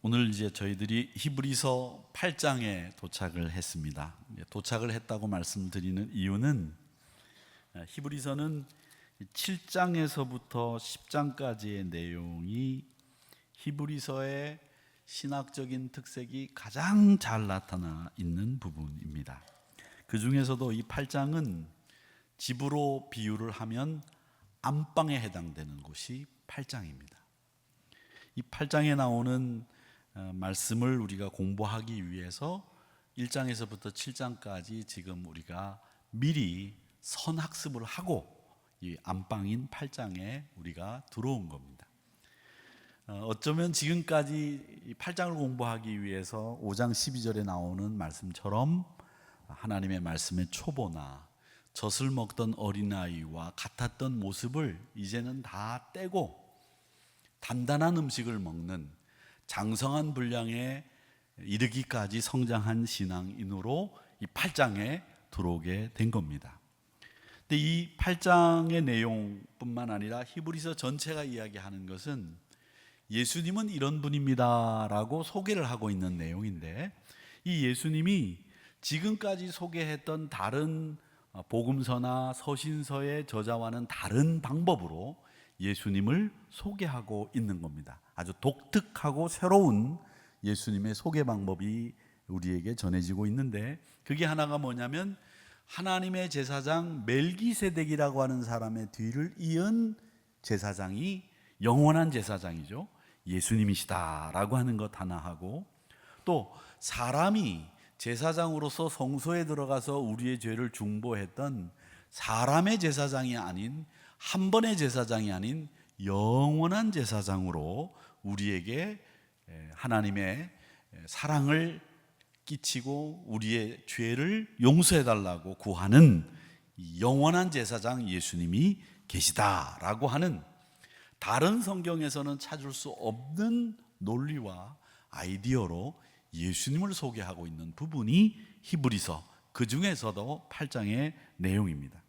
오늘 이제 저희들이 히브리서 8장에 도착을 했습니다. 도착을 했다고 말씀드리는 이유는 히브리서는 7장에서부터 10장까지의 내용이 히브리서의 신학적인 특색이 가장 잘 나타나 있는 부분입니다. 그 중에서도 이 8장은 집으로 비유를 하면 안방에 해당되는 곳이 8장입니다. 이 8장에 나오는 말씀을 우리가 공부하기 위해서 1장에서부터 7장까지 지금 우리가 미리 선학습을 하고 이 안방인 8장에 우리가 들어온 겁니다. 어쩌면 지금까지 이 8장을 공부하기 위해서 5장 12절에 나오는 말씀처럼 하나님의 말씀의 초보나 젖을 먹던 어린아이와 같았던 모습을 이제는 다 떼고 단단한 음식을 먹는 장성한 분량에 이르기까지 성장한 신앙인으로 이 8장에 들어오게 된 겁니다. 근데 이 8장의 내용뿐만 아니라 히브리서 전체가 이야기하는 것은 예수님은 이런 분입니다라고 소개를 하고 있는 내용인데, 이 예수님이 지금까지 소개했던 다른 복음서나 서신서의 저자와는 다른 방법으로 예수님을 소개하고 있는 겁니다. 아주 독특하고 새로운 예수님의 소개 방법이 우리에게 전해지고 있는데, 그게 하나가 뭐냐면 하나님의 제사장 멜기세덱이라고 하는 사람의 뒤를 이은 제사장이 영원한 제사장이죠. 예수님이시다라고 하는 것 하나 하고, 또 사람이 제사장으로서 성소에 들어가서 우리의 죄를 중보했던 사람의 제사장이 아닌, 한 번의 제사장이 아닌 영원한 제사장으로 우리에게 하나님의 사랑을 끼치고 우리의 죄를 용서해 달라고 구하는 영원한 제사장 예수님이 계시다라고 하는, 다른 성경에서는 찾을 수 없는 논리와 아이디어로 예수님을 소개하고 있는 부분이 히브리서, 그 중에서도 8장의 내용입니다.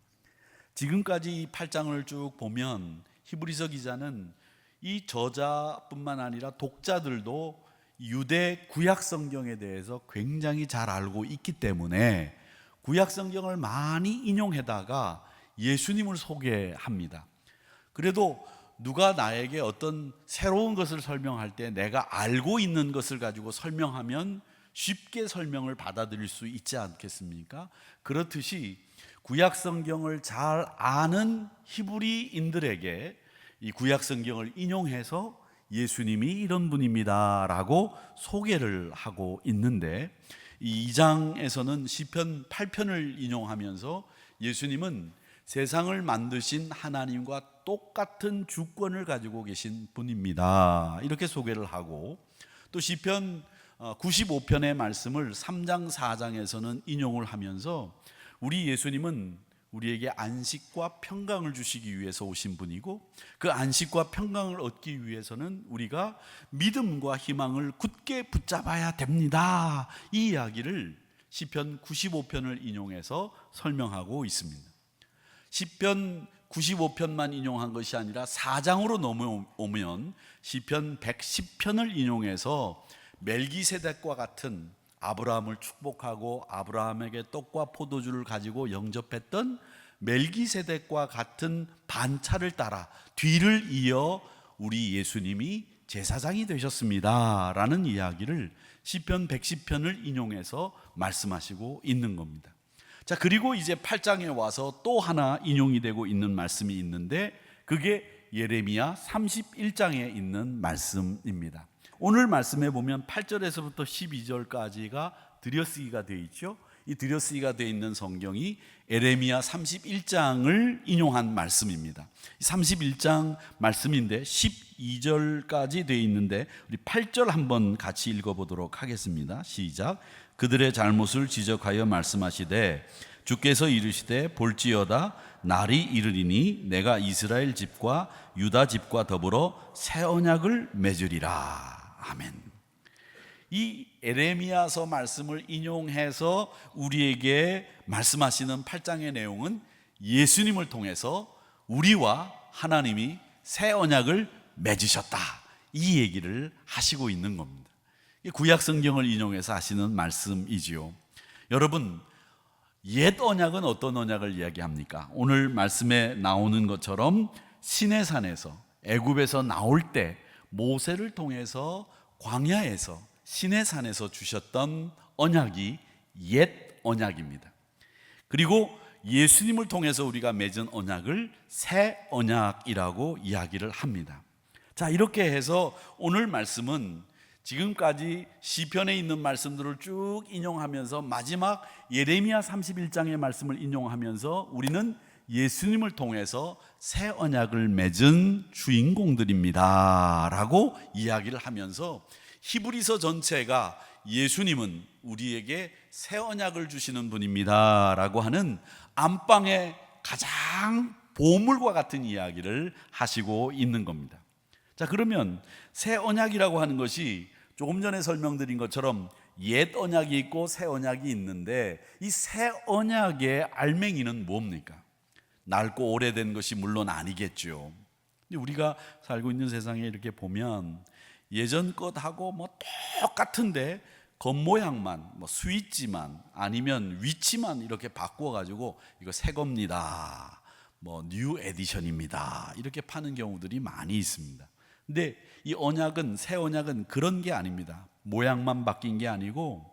지금까지 이 8장을 쭉 보면 히브리서 기자는 이 저자뿐만 아니라 독자들도 유대 구약 성경에 대해서 굉장히 잘 알고 있기 때문에 구약 성경을 많이 인용해다가 예수님을 소개합니다. 그래도 누가 나에게 어떤 새로운 것을 설명할 때 내가 알고 있는 것을 가지고 설명하면 쉽게 설명을 받아들일 수 있지 않겠습니까? 그렇듯이 구약 성경을 잘 아는 히브리인들에게 이 구약 성경을 인용해서 예수님이 이런 분입니다라고 소개를 하고 있는데, 이 2장에서는 시편 8편을 인용하면서 예수님은 세상을 만드신 하나님과 똑같은 주권을 가지고 계신 분입니다, 이렇게 소개를 하고, 또 시편 95편의 말씀을 3장 4장에서는 인용을 하면서 우리 예수님은 우리에게 안식과 평강을 주시기 위해서 오신 분이고, 그 안식과 평강을 얻기 위해서는 우리가 믿음과 희망을 굳게 붙잡아야 됩니다, 이 이야기를 시편 95편을 인용해서 설명하고 있습니다. 시편 95편만 인용한 것이 아니라 4장으로 넘어오면 시편 110편을 인용해서 멜기세덱과 같은 아브라함을 축복하고 아브라함에게 떡과 포도주를 가지고 영접했던 멜기세덱과 같은 반차를 따라 뒤를 이어 우리 예수님이 제사장이 되셨습니다 라는 이야기를 시편 110편을 인용해서 말씀하시고 있는 겁니다. 자, 그리고 이제 8장에 와서 또 하나 인용이 되고 있는 말씀이 있는데, 그게 예레미야 31장에 있는 말씀입니다. 오늘 말씀에 보면 8절에서부터 12절까지가 들여쓰기가 되어 있죠. 이 들여쓰기가 되어 있는 성경이 예레미야 31장을 인용한 말씀입니다. 31장 말씀인데 12절까지 되어 있는데, 우리 8절 한번 같이 읽어보도록 하겠습니다. 시작. 그들의 잘못을 지적하여 말씀하시되 주께서 이르시되 볼지어다 날이 이르리니 내가 이스라엘 집과 유다 집과 더불어 새 언약을 맺으리라. 아멘. 이 예레미야서 말씀을 인용해서 우리에게 말씀하시는 8장의 내용은 예수님을 통해서 우리와 하나님이 새 언약을 맺으셨다, 이 얘기를 하시고 있는 겁니다. 구약 성경을 인용해서 하시는 말씀이지요. 여러분, 옛 언약은 어떤 언약을 이야기합니까? 오늘 말씀에 나오는 것처럼 시내산에서 애굽에서 나올 때 모세를 통해서 광야에서 시내산에서 주셨던 언약이 옛 언약입니다. 그리고 예수님을 통해서 우리가 맺은 언약을 새 언약이라고 이야기를 합니다. 자, 이렇게 해서 오늘 말씀은 지금까지 시편에 있는 말씀들을 쭉 인용하면서 마지막 예레미야 31장의 말씀을 인용하면서 우리는 예수님을 통해서 새 언약을 맺은 주인공들입니다 라고 이야기를 하면서 히브리서 전체가 예수님은 우리에게 새 언약을 주시는 분입니다 라고 하는 안방의 가장 보물과 같은 이야기를 하시고 있는 겁니다. 자, 그러면 새 언약이라고 하는 것이 조금 전에 설명드린 것처럼 옛 언약이 있고 새 언약이 있는데, 이 새 언약의 알맹이는 뭡니까? 낡고 오래된 것이 물론 아니겠죠. 근데 우리가 살고 있는 세상에 이렇게 보면 예전 것하고 뭐 똑같은데 겉모양만, 뭐 스위치만 아니면 위치만 이렇게 바꾸어 가지고 이거 새 겁니다, 뭐 뉴 에디션입니다 이렇게 파는 경우들이 많이 있습니다. 근데 이 언약은, 새 언약은 그런 게 아닙니다. 모양만 바뀐 게 아니고,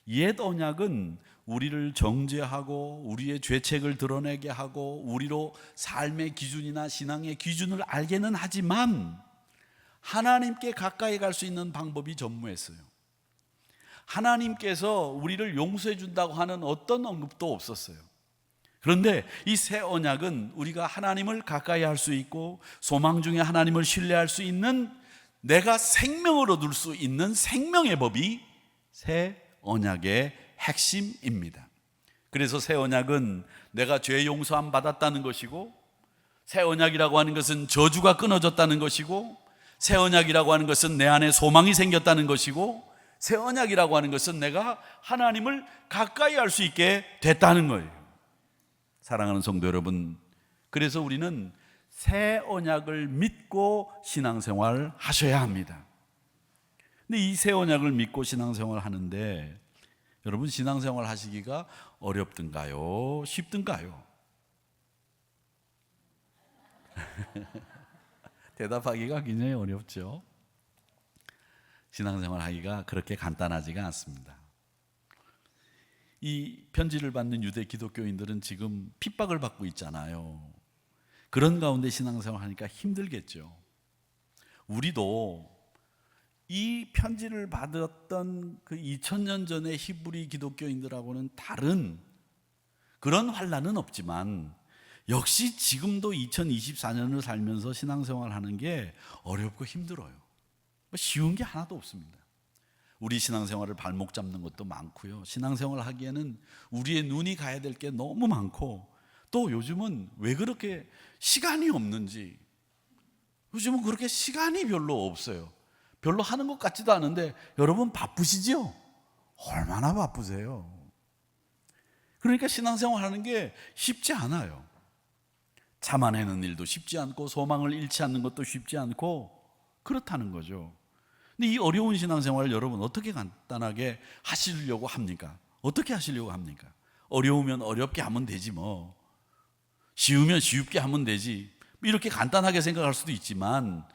옛 언약은 우리를 정죄하고 우리의 죄책을 드러내게 하고 우리로 삶의 기준이나 신앙의 기준을 알게는 하지만 하나님께 가까이 갈 수 있는 방법이 전무했어요. 하나님께서 우리를 용서해 준다고 하는 어떤 언급도 없었어요. 그런데 이 새 언약은 우리가 하나님을 가까이 할 수 있고 소망 중에 하나님을 신뢰할 수 있는, 내가 생명을 얻을 수 있는 생명의 법이 새 언약의 핵심입니다. 그래서 새 언약은 내가 죄 용서함 받았다는 것이고, 새 언약이라고 하는 것은 저주가 끊어졌다는 것이고, 새 언약이라고 하는 것은 내 안에 소망이 생겼다는 것이고, 새 언약이라고 하는 것은 내가 하나님을 가까이 할 수 있게 됐다는 거예요. 사랑하는 성도 여러분, 그래서 우리는 새 언약을 믿고 신앙생활 하셔야 합니다. 근데 이 새 언약을 믿고 신앙생활 하는데 여러분, 신앙생활 하시기가 어렵든가요? 쉽든가요? 대답하기가 굉장히 어렵죠. 신앙생활 하기가 그렇게 간단하지가 않습니다. 이 편지를 받는 유대 기독교인들은 지금 핍박을 받고 있잖아요. 그런 가운데 신앙생활 하니까 힘들겠죠. 우리도 이 편지를 받았던 그 2000년 전의 히브리 기독교인들하고는 다른 그런 환난은 없지만, 역시 지금도 2024년을 살면서 신앙생활 하는 게 어렵고 힘들어요. 쉬운 게 하나도 없습니다. 우리 신앙생활을 발목 잡는 것도 많고요. 신앙생활 하기에는 우리의 눈이 가야 될 게 너무 많고, 또 요즘은 왜 그렇게 시간이 없는지, 요즘은 그렇게 시간이 별로 없어요. 별로 하는 것 같지도 않은데 여러분 바쁘시죠? 얼마나 바쁘세요? 그러니까 신앙생활 하는 게 쉽지 않아요. 참아내는 일도 쉽지 않고 소망을 잃지 않는 것도 쉽지 않고 그렇다는 거죠. 근데 이 어려운 신앙생활을 여러분 어떻게 간단하게 하시려고 합니까? 어떻게 하시려고 합니까? 어려우면 어렵게 하면 되지 뭐, 쉬우면 쉽게 하면 되지, 이렇게 간단하게 생각할 수도 있지만,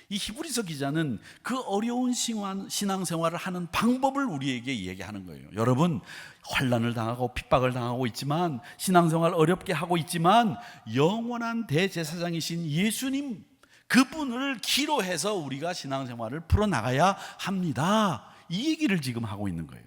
이 히브리서 기자는 그 어려운 신앙생활을 하는 방법을 우리에게 얘기하는 거예요. 여러분, 환난을 당하고 핍박을 당하고 있지만, 신앙생활 어렵게 하고 있지만, 영원한 대제사장이신 예수님, 그분을 기로해서 우리가 신앙생활을 풀어나가야 합니다. 이 얘기를 지금 하고 있는 거예요.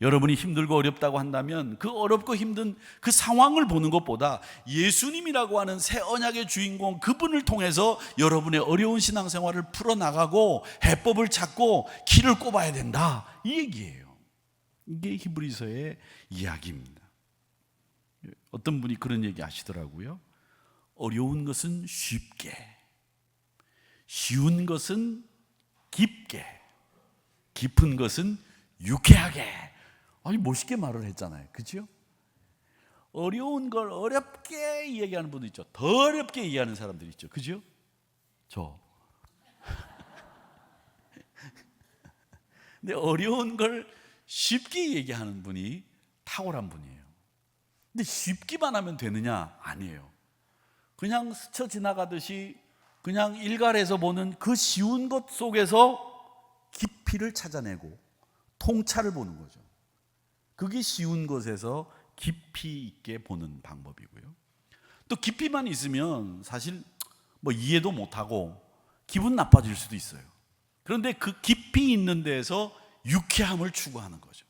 여러분이 힘들고 어렵다고 한다면 그 어렵고 힘든 그 상황을 보는 것보다 예수님이라고 하는 새 언약의 주인공, 그분을 통해서 여러분의 어려운 신앙생활을 풀어나가고 해법을 찾고 길을 꼽아야 된다, 이 얘기예요. 이게 히브리서의 이야기입니다. 어떤 분이 그런 얘기 하시더라고요. 어려운 것은 쉽게, 쉬운 것은 깊게, 깊은 것은 유쾌하게. 아니, 멋있게 말을 했잖아요. 그렇죠? 어려운 걸 어렵게 이야기하는 분도 있죠. 더 어렵게 이해하는 사람들이 있죠. 그죠? 저 근데 어려운 걸 쉽게 얘기하는 분이 탁월한 분이에요. 근데 쉽기만 하면 되느냐? 아니에요. 그냥 스쳐 지나가듯이 그냥 일갈에서 보는 그 쉬운 것 속에서 깊이를 찾아내고 통찰을 보는 거죠. 그게 쉬운 것에서 깊이 있게 보는 방법이고요. 또 깊이만 있으면 사실 뭐 이해도 못하고 기분 나빠질 수도 있어요. 그런데 그 깊이 있는 데에서 유쾌함을 추구하는 거죠.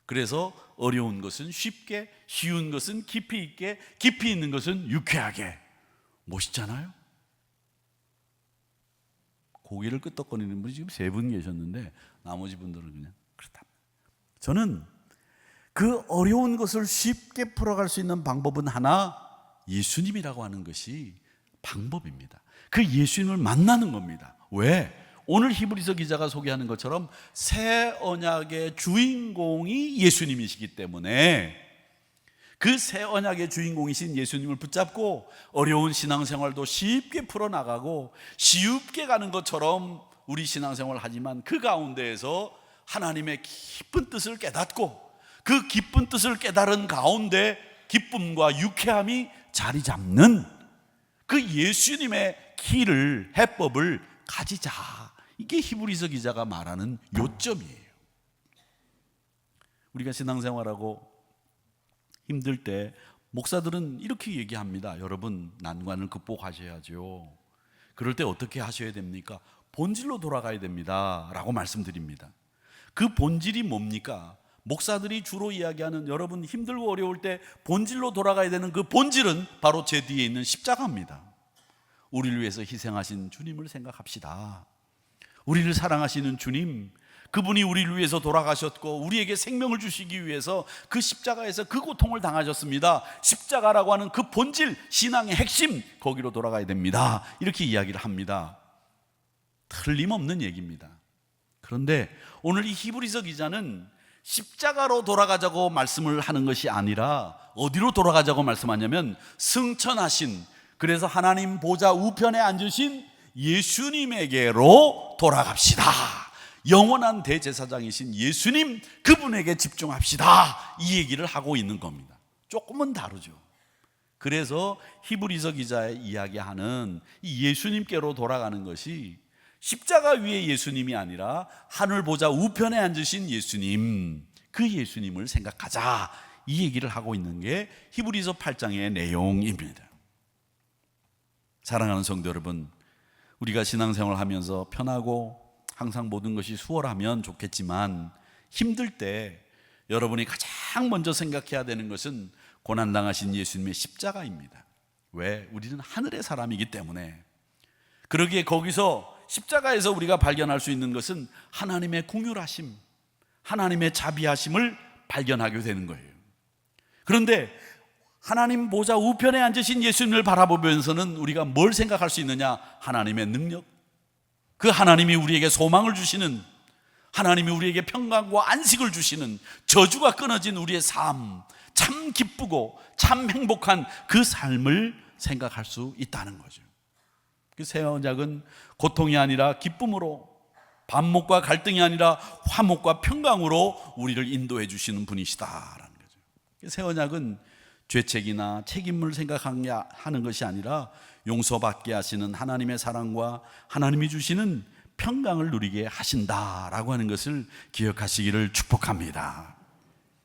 그래서 어려운 것은 쉽게, 쉬운 것은 깊이 있게, 깊이 있는 것은 유쾌하게. 멋있잖아요? 고개를 끄덕거리는 분이 지금 3분 계셨는데 나머지 분들은 그냥 그렇다. 저는 그 어려운 것을 쉽게 풀어갈 수 있는 방법은 하나, 예수님이라고 하는 것이 방법입니다. 그 예수님을 만나는 겁니다. 왜? 오늘 히브리서 기자가 소개하는 것처럼 새 언약의 주인공이 예수님이시기 때문에 그 새 언약의 주인공이신 예수님을 붙잡고 어려운 신앙생활도 쉽게 풀어나가고 쉽게 가는 것처럼 우리 신앙생활을 하지만 그 가운데에서 하나님의 깊은 뜻을 깨닫고 그 깊은 뜻을 깨달은 가운데 기쁨과 유쾌함이 자리 잡는 그 예수님의 길을, 해법을 가지자. 이게 히브리서 기자가 말하는 요점이에요. 우리가 신앙생활하고 힘들 때 목사들은 이렇게 얘기합니다. 여러분, 난관을 극복하셔야죠. 그럴 때 어떻게 하셔야 됩니까? 본질로 돌아가야 됩니다 라고 말씀드립니다. 그 본질이 뭡니까? 목사들이 주로 이야기하는, 여러분 힘들고 어려울 때 본질로 돌아가야 되는 그 본질은 바로 제 뒤에 있는 십자가입니다. 우리를 위해서 희생하신 주님을 생각합시다. 우리를 사랑하시는 주님, 그분이 우리를 위해서 돌아가셨고 우리에게 생명을 주시기 위해서 그 십자가에서 그 고통을 당하셨습니다. 십자가라고 하는 그 본질, 신앙의 핵심, 거기로 돌아가야 됩니다. 이렇게 이야기를 합니다. 틀림없는 얘기입니다. 그런데 오늘 이 히브리서 기자는 십자가로 돌아가자고 말씀을 하는 것이 아니라 어디로 돌아가자고 말씀하냐면 승천하신, 그래서 하나님 보좌 우편에 앉으신 예수님에게로 돌아갑시다. 영원한 대제사장이신 예수님, 그분에게 집중합시다. 이 얘기를 하고 있는 겁니다. 조금은 다르죠. 그래서 히브리서 기자의 이야기하는 이 예수님께로 돌아가는 것이 십자가 위에 예수님이 아니라 하늘 보좌 우편에 앉으신 예수님, 그 예수님을 생각하자. 이 얘기를 하고 있는 게 히브리서 8장의 내용입니다. 사랑하는 성도 여러분, 우리가 신앙생활을 하면서 편하고 항상 모든 것이 수월하면 좋겠지만 힘들 때 여러분이 가장 먼저 생각해야 되는 것은 고난당하신 예수님의 십자가입니다. 왜? 우리는 하늘의 사람이기 때문에. 그러기에 거기서 십자가에서 우리가 발견할 수 있는 것은 하나님의 긍휼하심, 하나님의 자비하심을 발견하게 되는 거예요. 그런데 하나님 보좌 우편에 앉으신 예수님을 바라보면서는 우리가 뭘 생각할 수 있느냐? 하나님의 능력, 그 하나님이 우리에게 소망을 주시는, 하나님이 우리에게 평강과 안식을 주시는, 저주가 끊어진 우리의 삶, 참 기쁘고 참 행복한 그 삶을 생각할 수 있다는 거죠. 그 새 언약은 고통이 아니라 기쁨으로, 반목과 갈등이 아니라 화목과 평강으로 우리를 인도해 주시는 분이시다라는 거죠. 새 언약은 죄책이나 책임을 생각하는 것이 아니라 용서받게 하시는 하나님의 사랑과 하나님이 주시는 평강을 누리게 하신다라고 하는 것을 기억하시기를 축복합니다.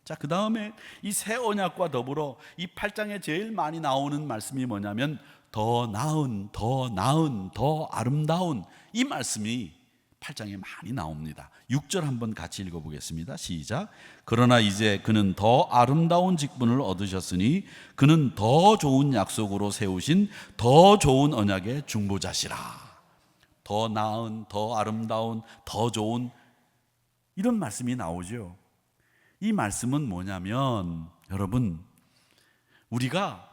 자, 그 다음에 이 새 언약과 더불어 이 8장에 제일 많이 나오는 말씀이 뭐냐면 더 나은, 더 아름다운, 이 말씀이 8장에 많이 나옵니다. 6절 한번 같이 읽어보겠습니다. 시작. 그러나 이제 그는 더 아름다운 직분을 얻으셨으니 그는 더 좋은 약속으로 세우신 더 좋은 언약의 중보자시라. 더 나은, 더 아름다운, 더 좋은, 이런 말씀이 나오죠. 이 말씀은 뭐냐면 여러분, 우리가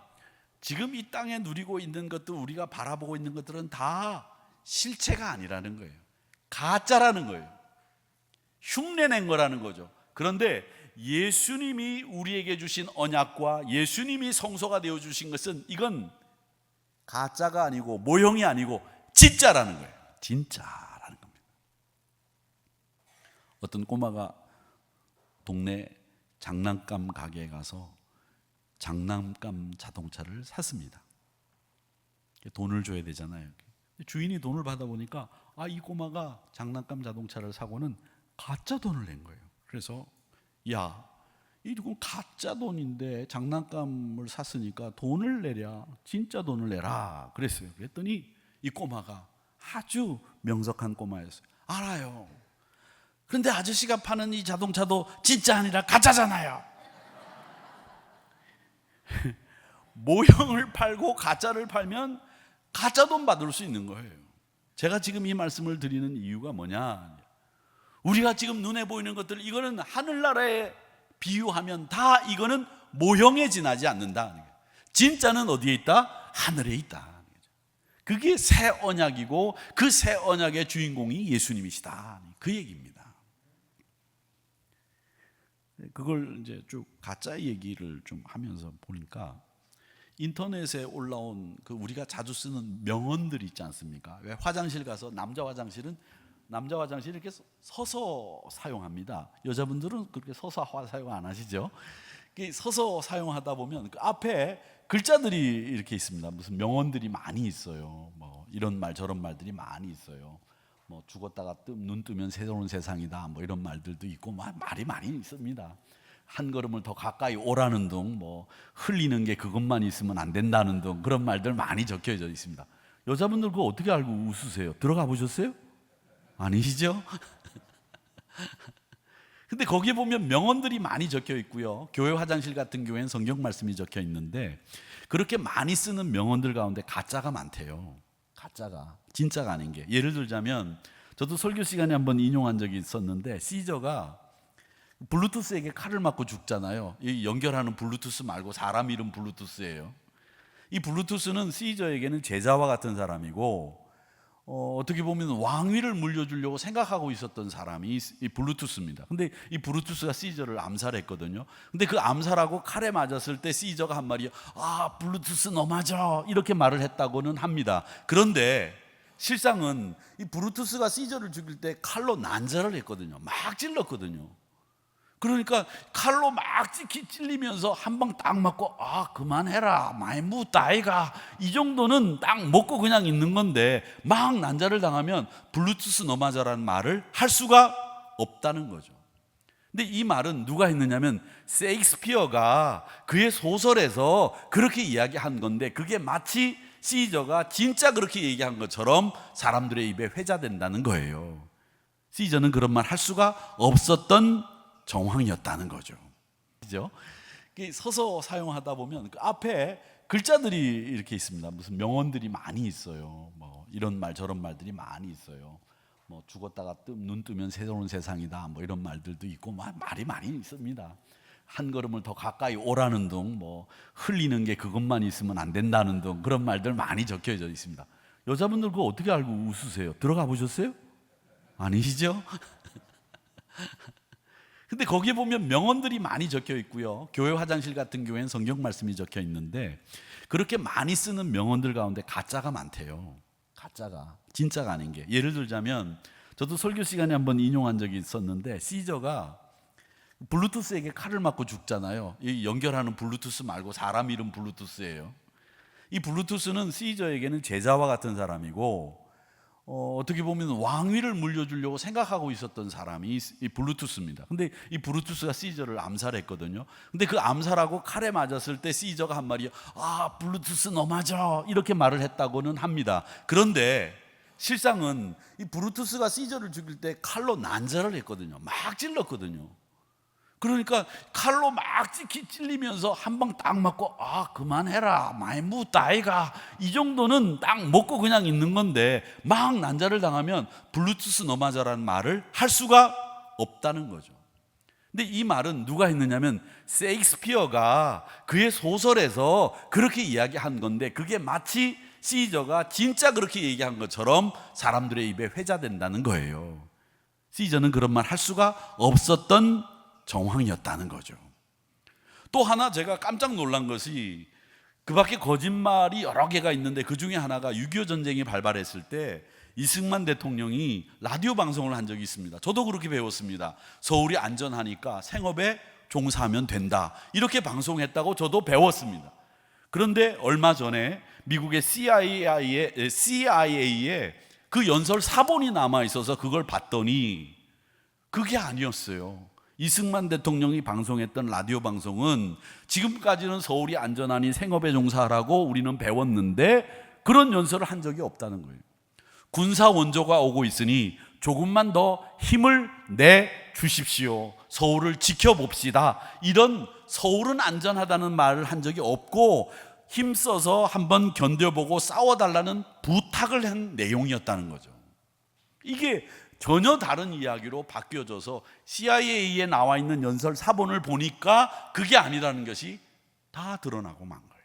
지금 이 땅에 누리고 있는 것들, 우리가 바라보고 있는 것들은 다 실체가 아니라는 거예요. 가짜라는 거예요. 흉내낸 거라는 거죠. 그런데 예수님이 우리에게 주신 언약과 예수님이 성소가 되어 주신 것은 이건 가짜가 아니고 모형이 아니고 진짜라는 거예요. 진짜라는 겁니다. 어떤 꼬마가 동네 장난감 가게에 가서 장난감 자동차를 샀습니다. 돈을 줘야 되잖아요. 주인이 돈을 받아보니까 이 꼬마가 장난감 자동차를 사고는 가짜 돈을 낸 거예요. 그래서 야, 이건 가짜 돈인데 장난감을 샀으니까 돈을 내랴, 진짜 돈을 내라 그랬어요. 그랬더니 이 꼬마가 아주 명석한 꼬마였어요. 알아요. 그런데 아저씨가 파는 이 자동차도 진짜 아니라 가짜잖아요. 모형을 팔고 가짜를 팔면 가짜 돈 받을 수 있는 거예요. 제가 지금 이 말씀을 드리는 이유가 뭐냐, 우리가 지금 눈에 보이는 것들, 이거는 하늘나라에 비유하면 다 이거는 모형에 지나지 않는다. 진짜는 어디에 있다? 하늘에 있다. 그게 새 언약이고 그 새 언약의 주인공이 예수님이시다, 그 얘기입니다. 그걸 이제 쭉 가짜 얘기를 좀 하면서 보니까 인터넷에 올라온 그 우리가 자주 쓰는 명언들이 있지 않습니까? 왜 화장실 가서 남자 화장실은 이렇게 서서 사용합니다. 여자분들은 그렇게 서서 사용 안 하시죠? 서서 사용하다 보면 그 앞에 글자들이 이렇게 있습니다. 무슨 명언들이 많이 있어요. 뭐 이런 말 저런 말들이 많이 있어요. 뭐 죽었다가 눈 뜨면 새로운 세상이다. 뭐 이런 말들도 있고 말이 많이 있습니다. 한 걸음을 더 가까이 오라는 등, 뭐 흘리는 게 그것만 있으면 안 된다는 등 그런 말들 많이 적혀져 있습니다. 여자분들 그거 어떻게 알고 웃으세요? 들어가 보셨어요? 아니시죠? 근데 거기에 보면 명언들이 많이 적혀 있고요. 교회 화장실 같은 경우에는 성경 말씀이 적혀 있는데 그렇게 많이 쓰는 명언들 가운데 가짜가 많대요. 가짜가, 진짜가 아닌 게. 예를 들자면 저도 설교 시간에 한번 인용한 적이 있었는데, 시저가 블루투스에게 칼을 맞고 죽잖아요. 이 연결하는 블루투스 말고 사람 이름 블루투스예요. 이 블루투스는 시저에게는 제자와 같은 사람이고, 어떻게 보면 왕위를 물려주려고 생각하고 있었던 사람이 이 블루투스입니다. 근데 이 블루투스가 시저를 암살했거든요. 근데 그 암살하고 칼에 맞았을 때 시저가 한 말이 블루투스 너 맞아, 이렇게 말을 했다고는 합니다. 그런데 실상은 이 블루투스가 시저를 죽일 때 칼로 난자를 했거든요. 막 찔렀거든요. 그러니까 칼로 막 찔리면서 한 방 딱 맞고 그만해라, 많이 묻다 아이가, 이 정도는 딱 먹고 그냥 있는 건데 막 난자를 당하면 블루투스 너 맞아라는 말을 할 수가 없다는 거죠. 근데 이 말은 누가 했느냐면 셰익스피어가 그의 소설에서 그렇게 이야기한 건데, 그게 마치 시저가 진짜 그렇게 얘기한 것처럼 사람들의 입에 회자된다는 거예요. 시저는 그런 말 할 수가 없었던 정황이었다는 거죠. 그죠? 서서 사용하다 보면 그 앞에 글자들이 이렇게 있습니다. 무슨 명언들이 많이 있어요. 뭐 이런 말 저런 말들이 많이 있어요. 뭐 죽었다가 눈 뜨면 새로운 세상이다. 뭐 이런 말들도 있고 말이 많이 있습니다. 한 걸음을 더 가까이 오라는 등, 뭐 흘리는 게 그것만 있으면 안 된다는 등 그런 말들 많이 적혀져 있습니다. 여자분들 그거 어떻게 알고 웃으세요? 들어가 보셨어요? 아니시죠? 근데 거기에 보면 명언들이 많이 적혀 있고요. 교회 화장실 같은 경우에는 성경 말씀이 적혀 있는데 그렇게 많이 쓰는 명언들 가운데 가짜가 많대요. 가짜가, 진짜가 아닌 게. 예를 들자면 저도 설교 시간에 한번 인용한 적이 있었는데, 시저가 블루투스에게 칼을 맞고 죽잖아요. 이 연결하는 블루투스 말고 사람 이름 블루투스예요. 이 블루투스는 시저에게는 제자와 같은 사람이고, 어떻게 보면 왕위를 물려주려고 생각하고 있었던 사람이 이 블루투스입니다. 근데 이 블루투스가 시저를 암살했거든요. 근데 그 암살하고 칼에 맞았을 때 시저가 한 말이 블루투스 너 맞아, 이렇게 말을 했다고는 합니다. 그런데 실상은 이 블루투스가 시저를 죽일 때 칼로 난자를 했거든요. 막 찔렀거든요. 그러니까 칼로 막 찔리면서 한 방 딱 맞고 그만해라, 많이 묻다 아이가, 이 정도는 딱 먹고 그냥 있는 건데 막 난자를 당하면 블루투스 너 맞아라는 말을 할 수가 없다는 거죠. 근데 이 말은 누가 했느냐면 셰익스피어가 그의 소설에서 그렇게 이야기한 건데 그게 마치 시저가 진짜 그렇게 얘기한 것처럼 사람들의 입에 회자된다는 거예요. 시저는 그런 말 할 수가 없었던 정황이었다는 거죠. 또 하나 제가 깜짝 놀란 것이, 그 밖에 거짓말이 여러 개가 있는데 그 중에 하나가 6.25 전쟁이 발발했을 때 이승만 대통령이 라디오 방송을 한 적이 있습니다. 저도 그렇게 배웠습니다. 서울이 안전하니까 생업에 종사하면 된다, 이렇게 방송했다고 저도 배웠습니다. 그런데 얼마 전에 미국의 CIA에 그 연설 사본이 남아 있어서 그걸 봤더니 그게 아니었어요. 이승만 대통령이 방송했던 라디오 방송은 지금까지는 서울이 안전하니 생업에 종사하라고 우리는 배웠는데 그런 연설을 한 적이 없다는 거예요. 군사 원조가 오고 있으니 조금만 더 힘을 내 주십시오. 서울을 지켜봅시다. 이런 서울은 안전하다는 말을 한 적이 없고 힘써서 한번 견뎌보고 싸워달라는 부탁을 한 내용이었다는 거죠. 이게 전혀 다른 이야기로 바뀌어져서 CIA에 나와 있는 연설 사본을 보니까 그게 아니라는 것이 다 드러나고 만 거예요.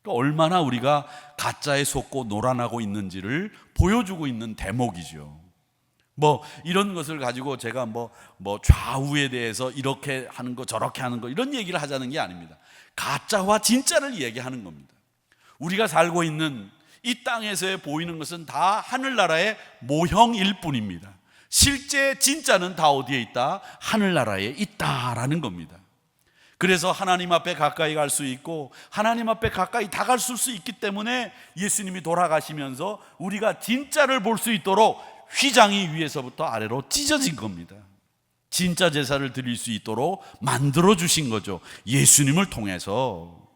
그러니까 얼마나 우리가 가짜에 속고 놀아나고 있는지를 보여주고 있는 대목이죠. 이런 것을 가지고 제가 좌우에 대해서 이렇게 하는 거 저렇게 하는 거 이런 얘기를 하자는 게 아닙니다. 가짜와 진짜를 얘기하는 겁니다. 우리가 살고 있는 이 땅에서 보이는 것은 다 하늘나라의 모형일 뿐입니다. 실제 진짜는 다 어디에 있다? 하늘나라에 있다라는 겁니다. 그래서 하나님 앞에 가까이 갈 수 있고 하나님 앞에 가까이 다가갈 수 있기 때문에 예수님이 돌아가시면서 우리가 진짜를 볼 수 있도록 휘장이 위에서부터 아래로 찢어진 겁니다. 진짜 제사를 드릴 수 있도록 만들어 주신 거죠. 예수님을 통해서.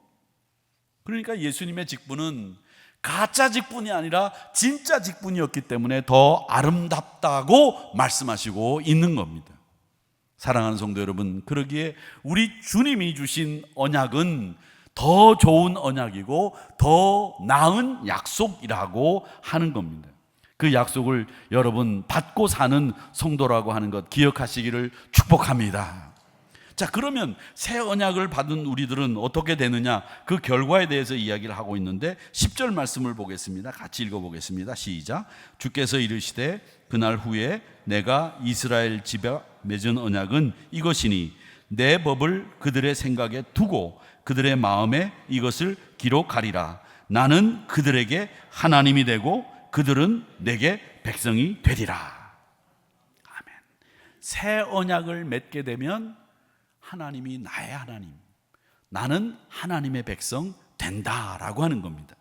그러니까 예수님의 직분은 가짜 직분이 아니라 진짜 직분이었기 때문에 더 아름답다고 말씀하시고 있는 겁니다. 사랑하는 성도 여러분, 그러기에 우리 주님이 주신 언약은 더 좋은 언약이고 더 나은 약속이라고 하는 겁니다. 그 약속을 여러분 받고 사는 성도라고 하는 것 기억하시기를 축복합니다. 자, 그러면 새 언약을 받은 우리들은 어떻게 되느냐, 그 결과에 대해서 이야기를 하고 있는데 10절 말씀을 보겠습니다. 같이 읽어보겠습니다. 시작. 주께서 이르시되 그날 후에 내가 이스라엘 집에 맺은 언약은 이것이니 내 법을 그들의 생각에 두고 그들의 마음에 이것을 기록하리라. 나는 그들에게 하나님이 되고 그들은 내게 백성이 되리라. 아멘. 새 언약을 맺게 되면 하나님이 나의 하나님, 나는 하나님의 백성 된다라고 하는 겁니다.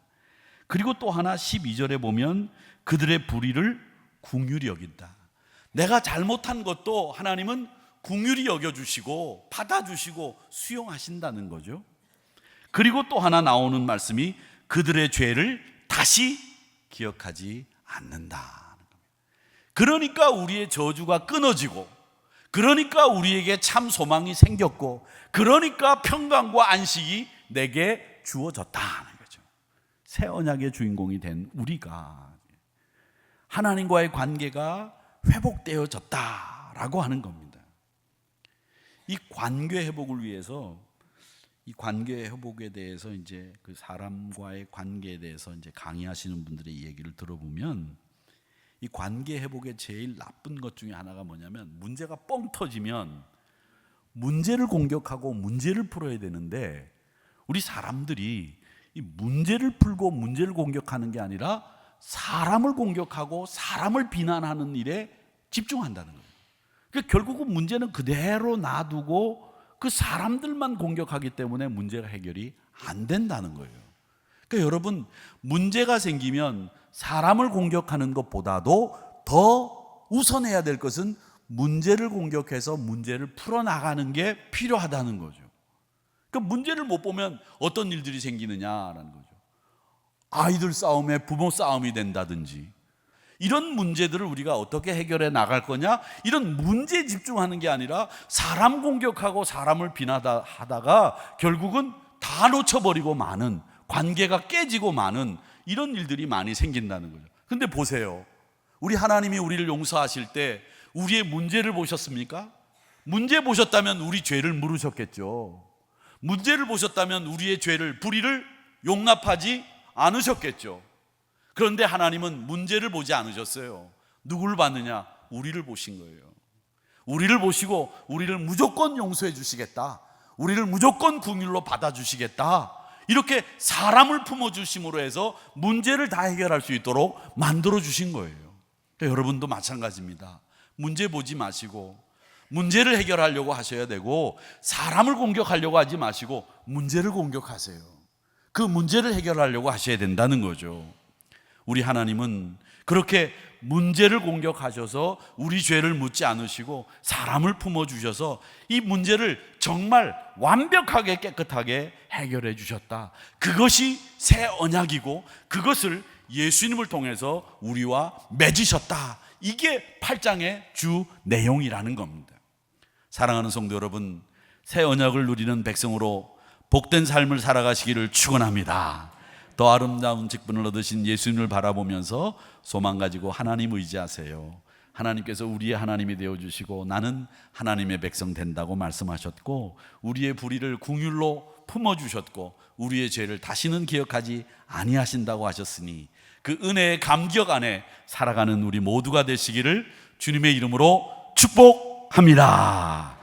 그리고 또 하나 12절에 보면 그들의 불의를 긍휼히 여긴다. 내가 잘못한 것도 하나님은 긍휼히 여겨주시고 받아주시고 수용하신다는 거죠. 그리고 또 하나 나오는 말씀이 그들의 죄를 다시 기억하지 않는다. 그러니까 우리의 저주가 끊어지고, 그러니까 우리에게 참 소망이 생겼고, 그러니까 평강과 안식이 내게 주어졌다는 거죠. 새 언약의 주인공이 된 우리가 하나님과의 관계가 회복되어졌다라고 하는 겁니다. 이 관계 회복을 위해서, 이 관계 회복에 대해서 이제 그 사람과의 관계에 대해서 이제 강의하시는 분들의 얘기를 들어보면 이 관계 회복의 제일 나쁜 것 중에 하나가 뭐냐면, 문제가 뻥 터지면 문제를 공격하고 문제를 풀어야 되는데 우리 사람들이 이 문제를 풀고 문제를 공격하는 게 아니라 사람을 공격하고 사람을 비난하는 일에 집중한다는 거예요. 그러니까 결국은 문제는 그대로 놔두고 그 사람들만 공격하기 때문에 문제가 해결이 안 된다는 거예요. 그러니까 여러분, 문제가 생기면 사람을 공격하는 것보다도 더 우선해야 될 것은 문제를 공격해서 문제를 풀어나가는 게 필요하다는 거죠. 그러니까 문제를 못 보면 어떤 일들이 생기느냐라는 거죠. 아이들 싸움에 부모 싸움이 된다든지, 이런 문제들을 우리가 어떻게 해결해 나갈 거냐, 이런 문제에 집중하는 게 아니라 사람 공격하고 사람을 비난하다가 결국은 다 놓쳐버리고 마는, 관계가 깨지고 마는 이런 일들이 많이 생긴다는 거죠. 근데 보세요, 우리 하나님이 우리를 용서하실 때 우리의 문제를 보셨습니까? 문제 보셨다면 우리 죄를 물으셨겠죠. 문제를 보셨다면 우리의 죄를, 불의를 용납하지 않으셨겠죠. 그런데 하나님은 문제를 보지 않으셨어요. 누구를 봤느냐? 우리를 보신 거예요. 우리를 보시고 우리를 무조건 용서해 주시겠다, 우리를 무조건 긍휼로 받아주시겠다, 이렇게 사람을 품어주심으로 해서 문제를 다 해결할 수 있도록 만들어 주신 거예요. 여러분도 마찬가지입니다. 문제 보지 마시고 문제를 해결하려고 하셔야 되고, 사람을 공격하려고 하지 마시고 문제를 공격하세요. 그 문제를 해결하려고 하셔야 된다는 거죠. 우리 하나님은 그렇게 문제를 공격하셔서 우리 죄를 묻지 않으시고 사람을 품어주셔서 이 문제를 정말 완벽하게 깨끗하게 해결해 주셨다. 그것이 새 언약이고 그것을 예수님을 통해서 우리와 맺으셨다. 이게 8장의 주 내용이라는 겁니다. 사랑하는 성도 여러분, 새 언약을 누리는 백성으로 복된 삶을 살아가시기를 축원합니다. 더 아름다운 직분을 얻으신 예수님을 바라보면서 소망 가지고 하나님 의지하세요. 하나님께서 우리의 하나님이 되어주시고 나는 하나님의 백성 된다고 말씀하셨고, 우리의 불의를 긍휼로 품어주셨고 우리의 죄를 다시는 기억하지 아니하신다고 하셨으니 그 은혜의 감격 안에 살아가는 우리 모두가 되시기를 주님의 이름으로 축복합니다.